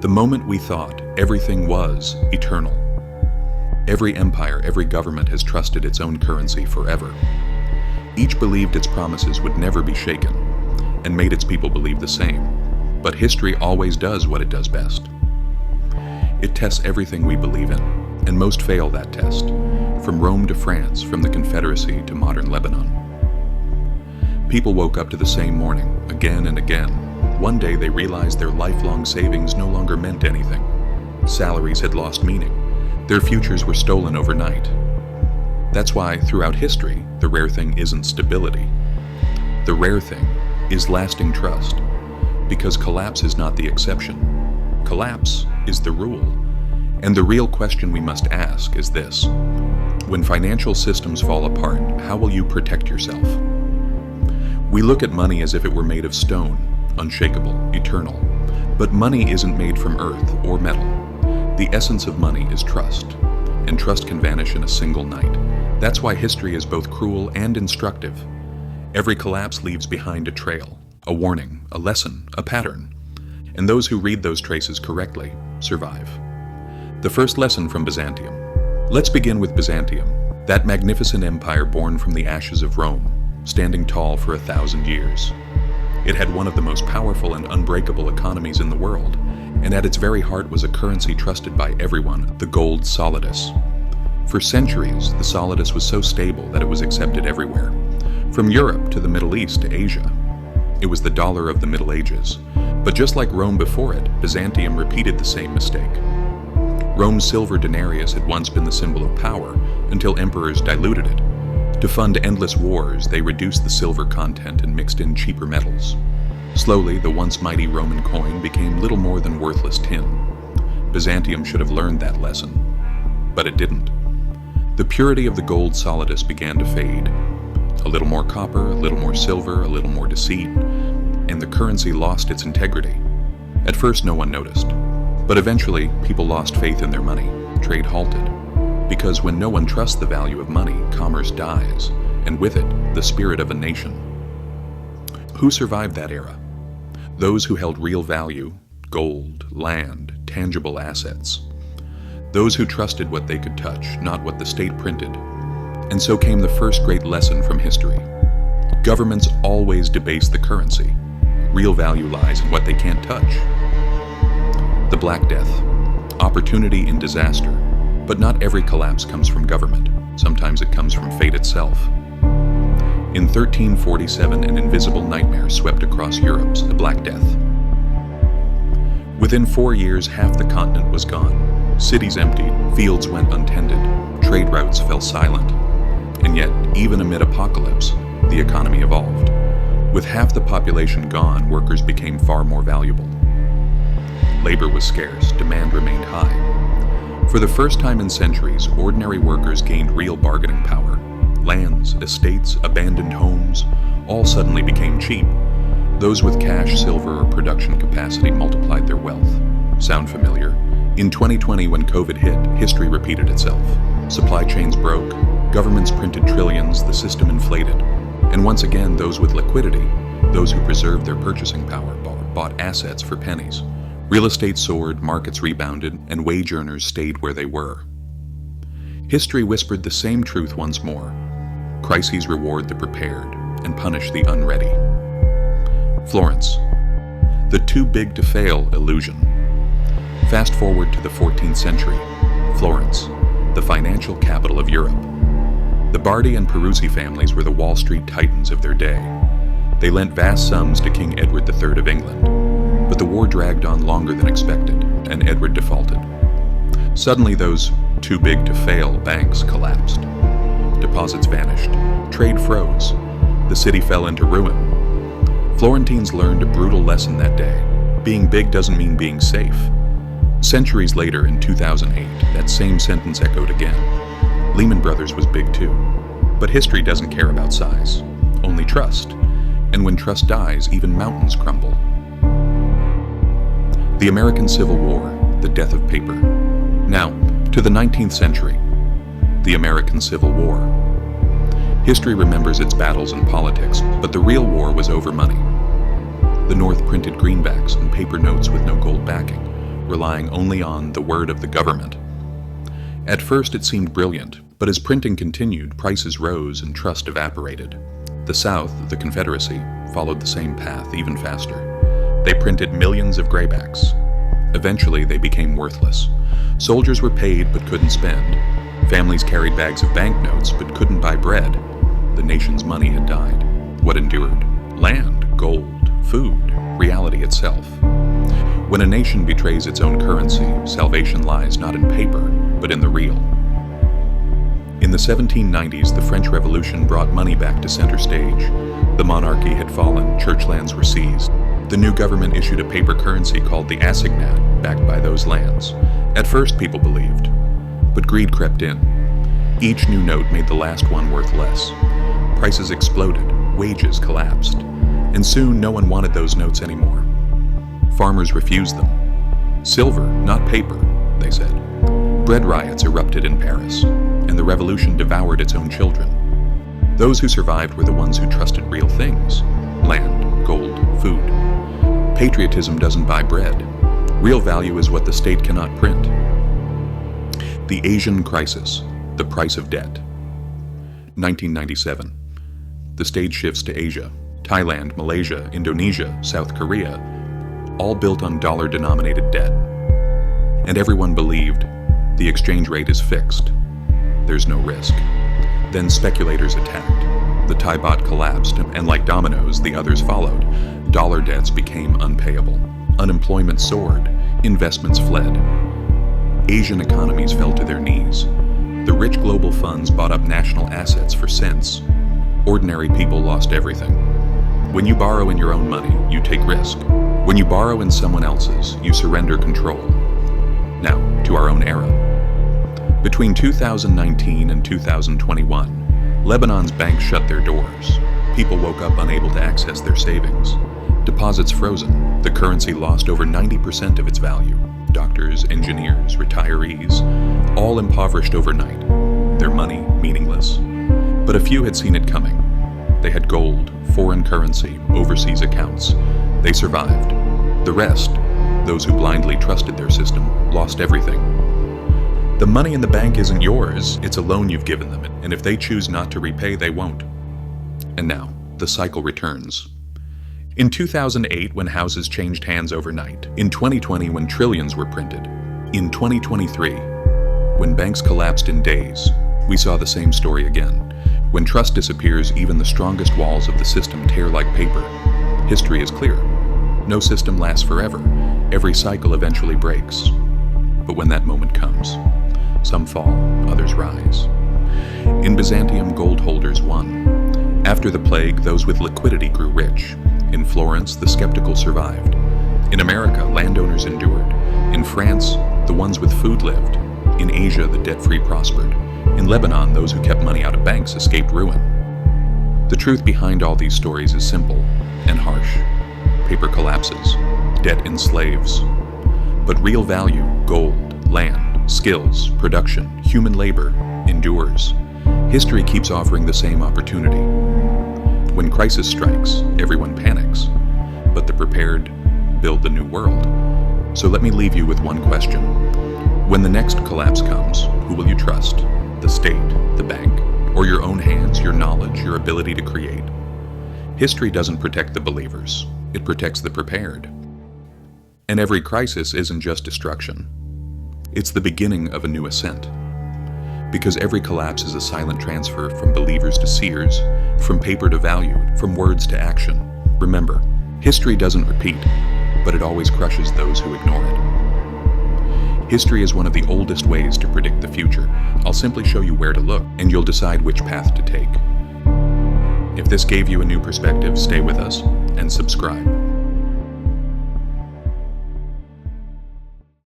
The moment we thought everything was eternal. Every empire, every government has trusted its own currency forever. Each believed its promises would never be shaken, and made its people believe the same. But history always does what it does best. It tests everything we believe in, and most fail that test, from Rome to France, from the Confederacy to modern Lebanon. People woke up to the same morning, again and again. One day they realized their lifelong savings no longer meant anything. Salaries had lost meaning. Their futures were stolen overnight. That's why, throughout history, the rare thing isn't stability. The rare thing is lasting trust, because collapse is not the exception. Collapse is the rule. And the real question we must ask is this: when financial systems fall apart, how will you protect yourself? We look at money as if it were made of stone, unshakable, eternal. But money isn't made from earth or metal. The essence of money is trust, and trust can vanish in a single night. That's why history is both cruel and instructive. Every collapse leaves behind a trail, a warning, a lesson, a pattern. And those who read those traces correctly survive. The first lesson from Byzantium. Let's begin with Byzantium, that magnificent empire born from the ashes of Rome, standing tall for 1,000 years. It had one of the most powerful and unbreakable economies in the world, and at its very heart was a currency trusted by everyone, the gold solidus. For centuries, the solidus was so stable that it was accepted everywhere, from Europe to the Middle East to Asia. It was the dollar of the Middle Ages. But just like Rome before it, Byzantium repeated the same mistake. Rome's silver denarius had once been the symbol of power until emperors diluted it. To fund endless wars, they reduced the silver content and mixed in cheaper metals. Slowly, the once mighty Roman coin became little more than worthless tin. Byzantium should have learned that lesson, but it didn't. The purity of the gold solidus began to fade. A little more copper, a little more silver, a little more deceit, and the currency lost its integrity. At first, no one noticed, but eventually, people lost faith in their money. Trade halted. Because when no one trusts the value of money, commerce dies, and with it, the spirit of a nation. Who survived that era? Those who held real value, gold, land, tangible assets. Those who trusted what they could touch, not what the state printed. And so came the first great lesson from history. Governments always debase the currency. Real value lies in what they can't touch. The Black Death. Opportunity in disaster. But not every collapse comes from government. Sometimes it comes from fate itself. In 1347, an invisible nightmare swept across Europe, the Black Death. Within 4 years, half the continent was gone. Cities emptied, fields went untended, trade routes fell silent. And yet, even amid apocalypse, the economy evolved. With half the population gone, workers became far more valuable. Labor was scarce, demand remained high. For the first time in centuries, ordinary workers gained real bargaining power. Lands, estates, abandoned homes, all suddenly became cheap. Those with cash, silver, or production capacity multiplied their wealth. Sound familiar? In 2020, when COVID hit, history repeated itself. Supply chains broke, governments printed trillions, the system inflated. And once again, those with liquidity, those who preserved their purchasing power, bought assets for pennies. Real estate soared, markets rebounded, and wage earners stayed where they were. History whispered the same truth once more. Crises reward the prepared and punish the unready. Florence. The too big to fail illusion. Fast forward to the 14th century. Florence, the financial capital of Europe. The Bardi and Peruzzi families were the Wall Street titans of their day. They lent vast sums to King Edward III of England. But the war dragged on longer than expected, and Edward defaulted. Suddenly, those too big to fail banks collapsed. Deposits vanished. Trade froze. The city fell into ruin. Florentines learned a brutal lesson that day. Being big doesn't mean being safe. Centuries later, in 2008, that same sentence echoed again. Lehman Brothers was big too. But history doesn't care about size, only trust. And when trust dies, even mountains crumble. The American Civil War, the death of paper. Now, to the 19th century, the American Civil War. History remembers its battles and politics, but the real war was over money. The North printed greenbacks and paper notes with no gold backing, relying only on the word of the government. At first it seemed brilliant, but as printing continued, prices rose and trust evaporated. The South, the Confederacy, followed the same path even faster. They printed millions of graybacks. Eventually they became worthless. Soldiers were paid but couldn't spend. Families carried bags of banknotes but couldn't buy bread. The nation's money had died. What endured? Land, gold, food, reality itself. When a nation betrays its own currency, salvation lies not in paper, but in the real. In the 1790s, the French Revolution brought money back to center stage. The monarchy had fallen, church lands were seized. The new government issued a paper currency called the assignat, backed by those lands. At first, people believed, but greed crept in. Each new note made the last one worth less. Prices exploded, wages collapsed, and soon no one wanted those notes anymore. Farmers refused them. Silver, not paper, they said. Bread riots erupted in Paris, and the revolution devoured its own children. Those who survived were the ones who trusted real things: land, gold, food. Patriotism doesn't buy bread. Real value is what the state cannot print. The Asian crisis, the price of debt. 1997. The stage shifts to Asia. Thailand, Malaysia, Indonesia, South Korea, all built on dollar-denominated debt. And everyone believed the exchange rate is fixed. There's no risk. Then speculators attacked. The Thai baht collapsed, and like dominoes, the others followed. Dollar debts became unpayable. Unemployment soared. Investments fled. Asian economies fell to their knees. The rich global funds bought up national assets for cents. Ordinary people lost everything. When you borrow in your own money, you take risk. When you borrow in someone else's, you surrender control. Now, to our own era. Between 2019 and 2021, Lebanon's banks shut their doors. People woke up unable to access their savings. Deposits frozen. The currency lost over 90% of its value. Doctors, engineers, retirees, all impoverished overnight. Their money meaningless. But a few had seen it coming. They had gold, foreign currency, overseas accounts. They survived. The rest, those who blindly trusted their system, lost everything. The money in the bank isn't yours, it's a loan you've given them, and if they choose not to repay, they won't. And now, the cycle returns. In 2008, when houses changed hands overnight. In 2020, when trillions were printed. In 2023, when banks collapsed in days, we saw the same story again. When trust disappears, even the strongest walls of the system tear like paper. History is clear. No system lasts forever. Every cycle eventually breaks. But when that moment comes, some fall, others rise. In Byzantium, gold holders won. After the plague, those with liquidity grew rich. In Florence, the skeptical survived. In America, landowners endured. In France, the ones with food lived. In Asia, the debt-free prospered. In Lebanon, those who kept money out of banks escaped ruin. The truth behind all these stories is simple and harsh. Paper collapses. Debt enslaves. But real value, gold, land, skills, production, human labor, endures. History keeps offering the same opportunity. When crisis strikes, everyone panics. But the prepared build the new world. So let me leave you with one question. When the next collapse comes, who will you trust? The state, the bank, or your own hands, your knowledge, your ability to create? History doesn't protect the believers. It protects the prepared. And every crisis isn't just destruction. It's the beginning of a new ascent. Because every collapse is a silent transfer from believers to seers, from paper to value, from words to action. Remember, history doesn't repeat, but it always crushes those who ignore it. History is one of the oldest ways to predict the future. I'll simply show you where to look, and you'll decide which path to take. If this gave you a new perspective, stay with us and subscribe.